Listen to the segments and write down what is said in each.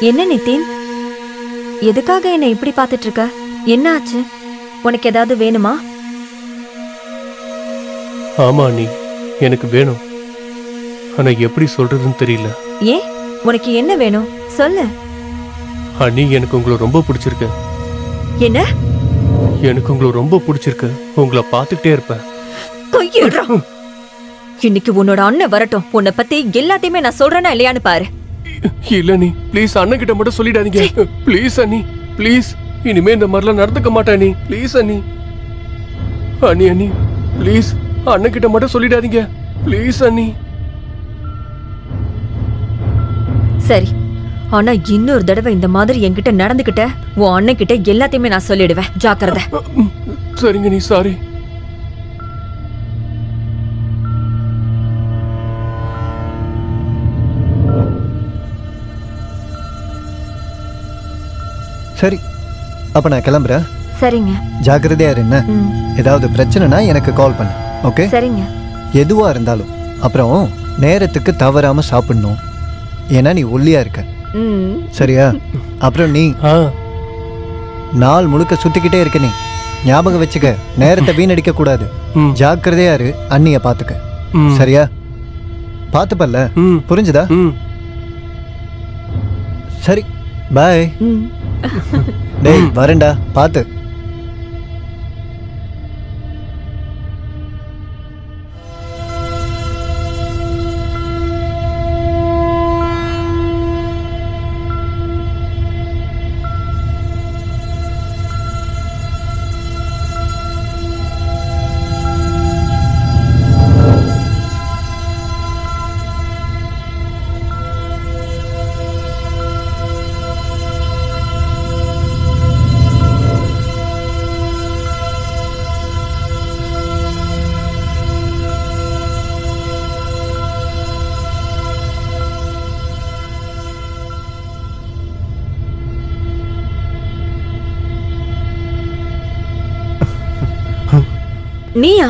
என்ன நிதின், எதுக்காக என்ன இப்படி பார்த்துட்டு இருக்க? என்ன ஆச்சு? உனக்கு ஏதாவது வேணுமா? ஆமா அண்ணி, எனக்கு வேணும். ஆனா எப்படி சொல்றதுன்னு தெரியல. ஏன், உனக்கு என்ன வேணும் சொல்லு. அண்ணி, எனக்கு உங்களை ரொம்ப பிடிச்சிருக்கு. என்ன? எனக்கு உங்களை ரொம்ப பிடிச்சிருக்கு. உங்களை பார்த்துக்கிட்டே இருப்பேன். கையிடுறா. இன்னைக்கு உன்னோட அண்ணன் வரட்டும், உன்னை பத்தி எல்லாத்தையுமே நான் சொல்றேன்னா இல்லையான்னு பாரு. இல்ல நீ ப்ளீஸ் அண்ணன் கிட்ட மட்டும் சொல்லிடாதீங்க. ப்ளீஸ் அண்ணி, ப்ளீஸ். இனிமே இந்த மாதிரிலாம் நடந்துக்க மாட்டேன் நீ. ப்ளீஸ் அண்ணி. அண்ணி அண்ணி ப்ளீஸ் அண்ணன் கிட்ட மட்டும் சொல்லிடாதீங்க. ப்ளீஸ் அண்ணி. சரி, ஆனா இன்னொரு தடவை இந்த மாதிரி என்கிட்ட நடந்துகிட்ட உன் அண்ணன் கிட்ட எல்லாத்தையுமே நான் சொல்லிடுவேன். ஜாக்கிரதை. சரிங்க நீ. சாரி. சரி, அப்ப நான் கிளம்புறேன். சரிங்க. ஜாக்கிரதையா இரு. என்ன ஏதாவது பிரச்சனைனா எனக்கு கால் பண்ணு. ஓகே? சரிங்க. எதுவா இருந்தாலும் அப்புறம் நேரத்துக்கு தவறாம சாப்பிடணும். ஏன்னா நீ ஒல்லியா இருக்க. சரியா? அப்புறம் நீ நாள் முழுக்க சுத்திக்கிட்டே இருக்க. நீ ஞாபகம் வச்சுக்க, நேரத்தை வீணடிக்க கூடாது. ஜாக்கிரதையா இரு. அண்ணிய பாத்துக்க. சரியா? பாத்துப்பல்ல? புரிஞ்சுதா? சரி, பாய். டேய் வரேன்டா, பாத்து. நீயா?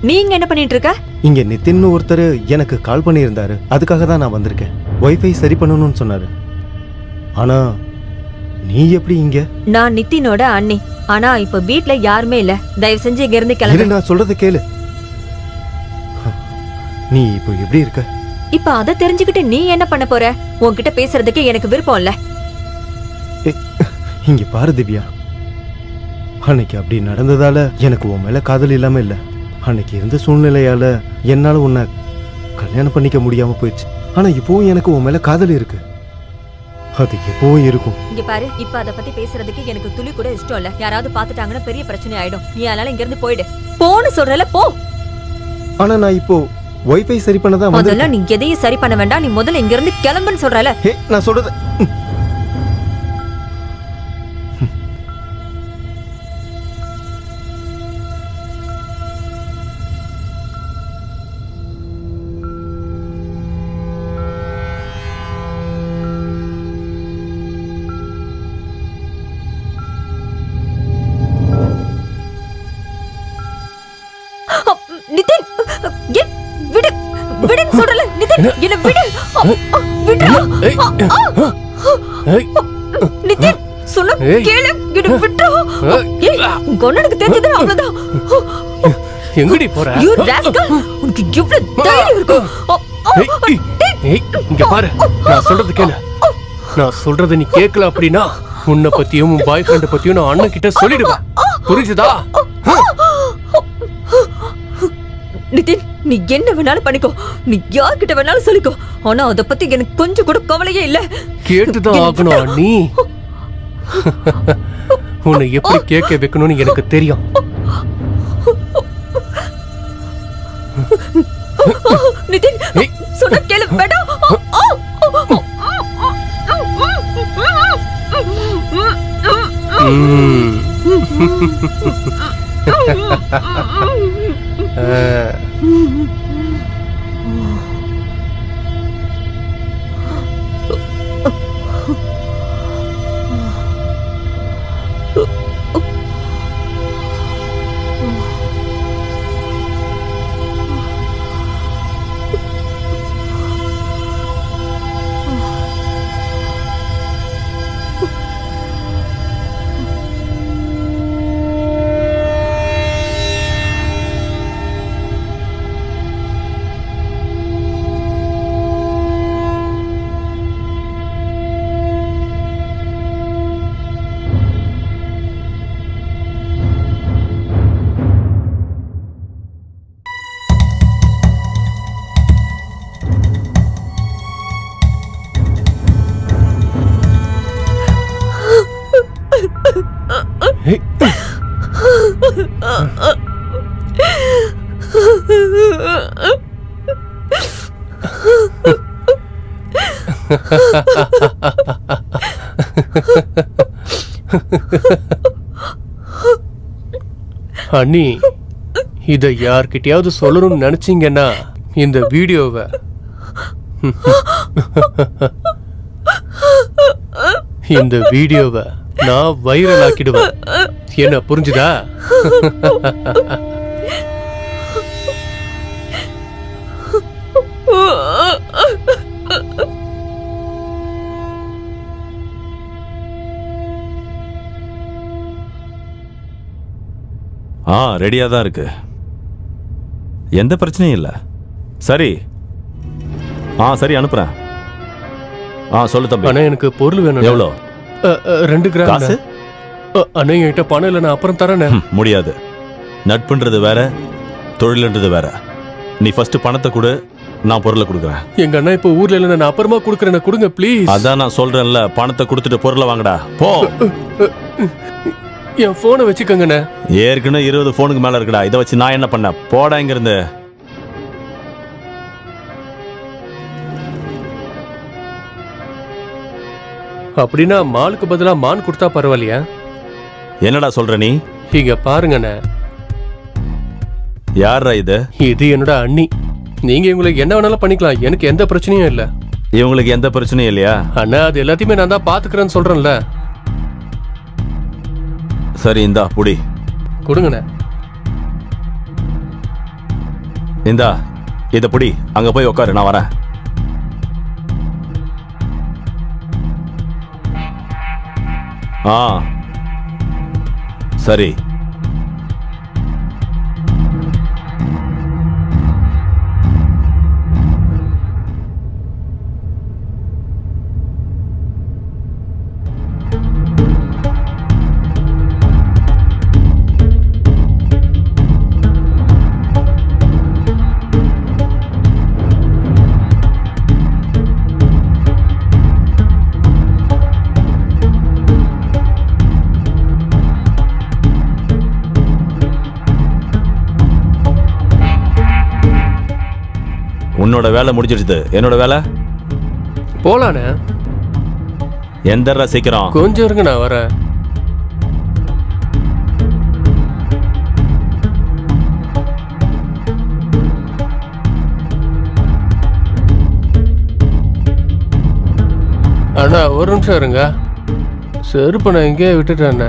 நீங்க என்ன பண்ணிட்டு இருக்க? இங்க நிதின் ஒருத்தர் எனக்கு கால் பண்ணியிருந்தாரு. அதுக்காக தான் நான் வந்திருக்கேன். வைஃபை சரி பண்ணணும்னு சொன்னாரு. ஆனா நீ எப்படி இங்க? நான் நிதினோட அண்ணி. ஆனா இப்ப வீட்ல யாருமே இல்ல. தயவு செஞ்சு இங்க இருந்து கிளம்பு. நான் சொல்றத கேளு. நீ இப்போ எப்படி இருக்க? இப்ப அத தெரிஞ்சுக்கிட்டு நீ என்ன பண்ண போற? உன்கிட்ட பேசுறதுக்கு எனக்கு விருப்பம் இல்ல. இங்க பாரு திவ்யா, அன்னைக்கு அப்படி நடந்ததால எனக்கு உன் மேல காதல் இல்லாம இல்ல. அன்னைக்கு இருந்த சூழ்நிலையால என்னால உன்னை கல்யாணம் பண்ணிக்க முடியாம போயிடுச்சு. ஆனா இப்பவும் எனக்கு உன் மேல காதல் இருக்கு. அது எப்பவும் இருக்கும். இங்க பாரு, இப்ப அத பத்தி பேசுறதுக்கு எனக்கு துளி கூட இஷ்டம் இல்ல. யாராவது பாத்துட்டாங்கன்னா பெரிய பிரச்சனை ஆயிடும். நீ அதனால இங்க இருந்து போயிடு. போன்னு சொல்றல, போ. ஆனா நான் இப்போ வைஃபை சரி பண்ணதான் வந்து. அதெல்லாம் நீ எதையும் சரி பண்ண வேண்டாம். நீ முதல்ல இங்க இருந்து கிளம்புன்னு சொல்றல. நான் சொல்றது நிதின், விடு விடுன்னு சொல்றல. நிதின், என்ன விடு. விடுடா. நிதின், சொன்ன கேளு. என்ன விடுடா. உங்க அண்ணனுக்கு தெரிஞ்சது அவ்வளவுதான். எங்கடி போற? யூ ராஸ்கல், உனக்கு எவ்வளவு தைரியம் இருக்கு? இங்க பாரு, நான் சொல்றது கேளு. நான் சொல்றத நீ கேட்கல அப்படின்னா உன்னை பத்தியும் உன் பாய் ஃப்ரெண்ட் பத்தியும் நான் அண்ணன் கிட்ட சொல்லிடுவேன். புரிஞ்சுதா? நிதின், நீ என்ன வேணாலும் பண்ணிக்கோ. நீ யார்கிட்ட வேணாலும் சொல்லிக்கோ. ஆனா அத பத்தி எனக்கு கொஞ்சம் கூட கவலையே இல்ல. கேட்டுதான் ஆகணும் நீ. உன்னை எப்படி கேட்க வைக்கணும்னு எனக்கு தெரியும். நிதின், சொன்ன கேளு. வேண்டாம். அண்ணி, இத யார்கிட்டயாவது சொல்லணும்னு நினைச்சீங்கன்னா இந்த வீடியோவை நான் வைரல் ஆக்கிடுவேன். என்ன புரிஞ்சுதா? ரெடியா தான் இருக்கு. எந்த பிரச்சனையும் இல்லை. சரி சரி அனுப்புறேன். சொல்லு தம்பி. அண்ணா எனக்கு பொருள் வேணும். எவ்வளோ? 2 கிராம். காசு? அண்ணா என்கிட்ட பணம் இல்லை, நான் அப்புறம் தரேன். முடியாது. நட்புன்றது வேற, தொழில்ன்றது வேற. நீ ஃபர்ஸ்ட் பணத்தை கொடு, நான் பொருளை கொடுக்குறேன். எங்க அண்ணா இப்ப ஊர்ல இல்ல, நான் அப்புறமா கொடுக்குறேன். கொடுங்க ப்ளீஸ். அதான் நான் சொல்றேன்ல, பணத்தை கொடுத்துட்டு பொருளை வாங்கடா போ. என் போனை வச்சுக்கோங்கண்ணே. ஏற்கனவே 20 போனுக்கு மேல இருக்குடா. இதை வச்சு நான் என்ன பண்ண? போடா இங்க இருந்து. அப்படின்னா மாலுக்கு பதிலா மான் கொடுத்தா பரவாயில்லையா? என்னடா சொல்ற நீ? இங்க பாருங்கண்ணே. யாரா இது? இது என்னோட அண்ணி. நீங்க இவங்களுக்கு என்ன வேணாலும் பண்ணிக்கலாம், எனக்கு எந்த பிரச்சனையும் இல்ல. இவங்களுக்கு எந்த பிரச்சனையும் இல்லையா? அண்ணா அது எல்லாத்தையுமே நான் தான் பாத்துக்கிறேன்னு சொல்றேன்ல. சரி இந்தா புடி. கொடுங்கண்ணே. இந்தா இத புடி. அங்க போய் உட்காரு, நான் வரேன். சரி. உன்னோட வேலை முடிஞ்சிடுது. என்னோட வேலை போலானே. எந்தரா சீக்கிரம். கொஞ்சம் இருங்க, நான் வரேன். அண்ணா ஒரு நிமிஷம் இருங்க. செருப்பு நான் எங்கேயே விட்டுட்டேன்.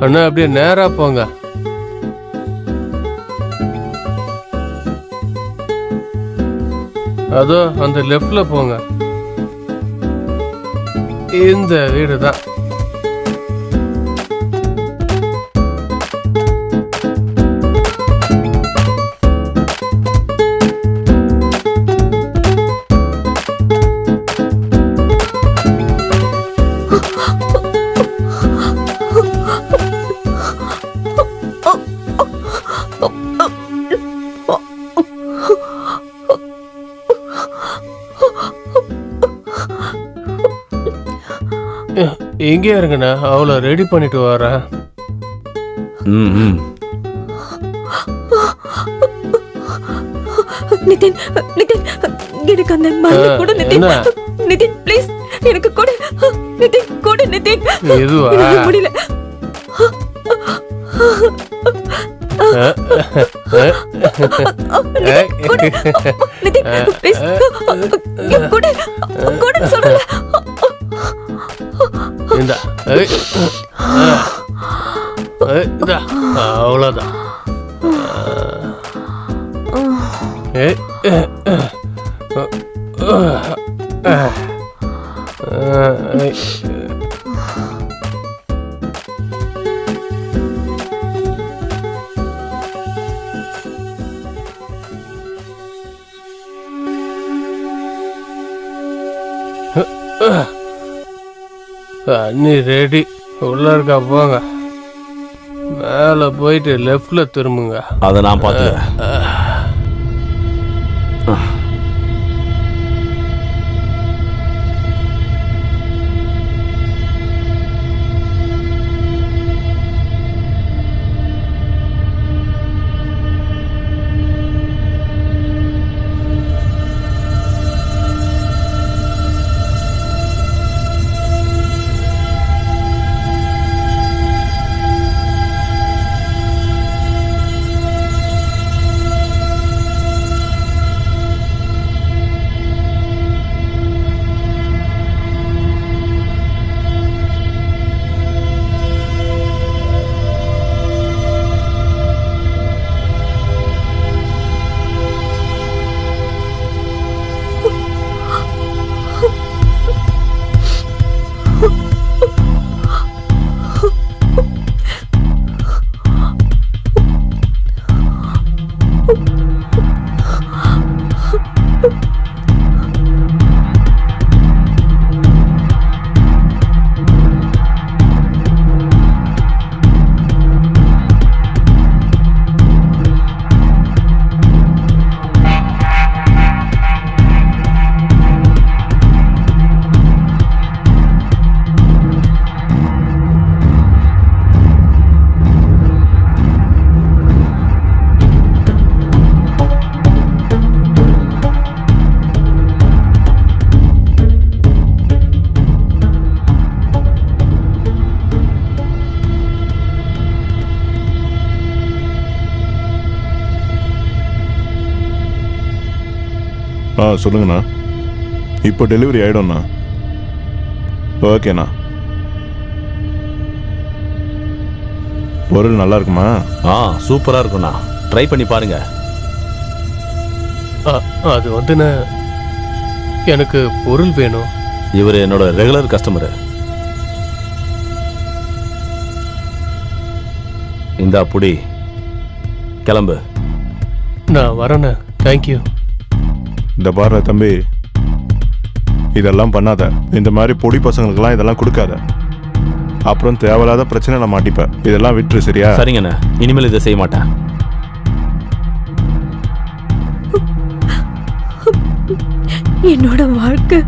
அண்ணா அப்படியே நேரா போங்க. அதோ அந்த லெஃப்ட்ல போங்க. இந்த வீடு தான். எங்கே இருங்கண்ணா, அவளை ரெடி பண்ணிட்டு வரேன். நிதின், நிதின் எனக்கு அந்த மருந்து கொடு நிதின். நிதின் ப்ளீஸ் எனக்கு கொடு. நிதின் கொடு நிதின். இதுவா முடியல. நிதின் ப்ளீஸ் கொடு. கொடு சொல்றேன். இந்த அவ்வளோதான். அண்ணி ரெடி. உள்ள இருக்கா போங்க. மேல போயிட்டு லெஃப்ட்ல திரும்புங்க. அதை நான் பார்த்துக்கிறேன். சொல்லுங்கண்ணா. இப்போ டெலிவரி ஆகிடும்ண்ணா. ஓகேண்ணா. பொருள் நல்லா இருக்குமா? சூப்பராக இருக்குண்ணா. ட்ரை பண்ணி பாருங்க. அது வந்துண்ணே, எனக்கு பொருள் வேணும். இவர் என்னோட ரெகுலர் கஸ்டமரு. இந்தா புடி, கிளம்பு. நான் வரேண்ணே. தேங்க்யூ. இந்த பாரு தம்பி, இதெல்லாம் பண்ணாத. இந்த மாதிரி பொடி பசங்களுக்கெல்லாம் இதெல்லாம் கொடுக்காத. அப்புறம் தேவையில்லாத பிரச்சனை நான் மாட்டிப்பேன். இதெல்லாம் விட்டுரு, சரியா? சரிங்கண்ணே, இனிமேல் இதை செய்ய மாட்டேன். என்னோட வாழ்க்கை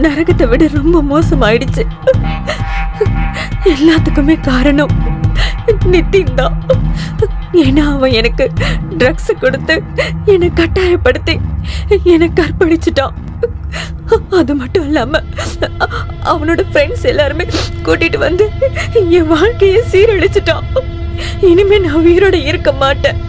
நரகத்தை விட ரொம்ப மோசமாயிடுச்சு. எல்லாத்துக்குமே காரணம் நிதின் தான். ஏன்னா அவன் எனக்கு ட்ரக்ஸ் கொடுத்து என்னை கட்டாயப்படுத்தி என்னை கற்பழிச்சிட்டான். அது மட்டும் இல்லாம அவனோட ஃப்ரெண்ட்ஸ் எல்லாருமே கூட்டிட்டு வந்து என் வாழ்க்கையை சீரழிச்சிட்டான். இனிமே நான் உயிரோட இருக்க மாட்டேன்.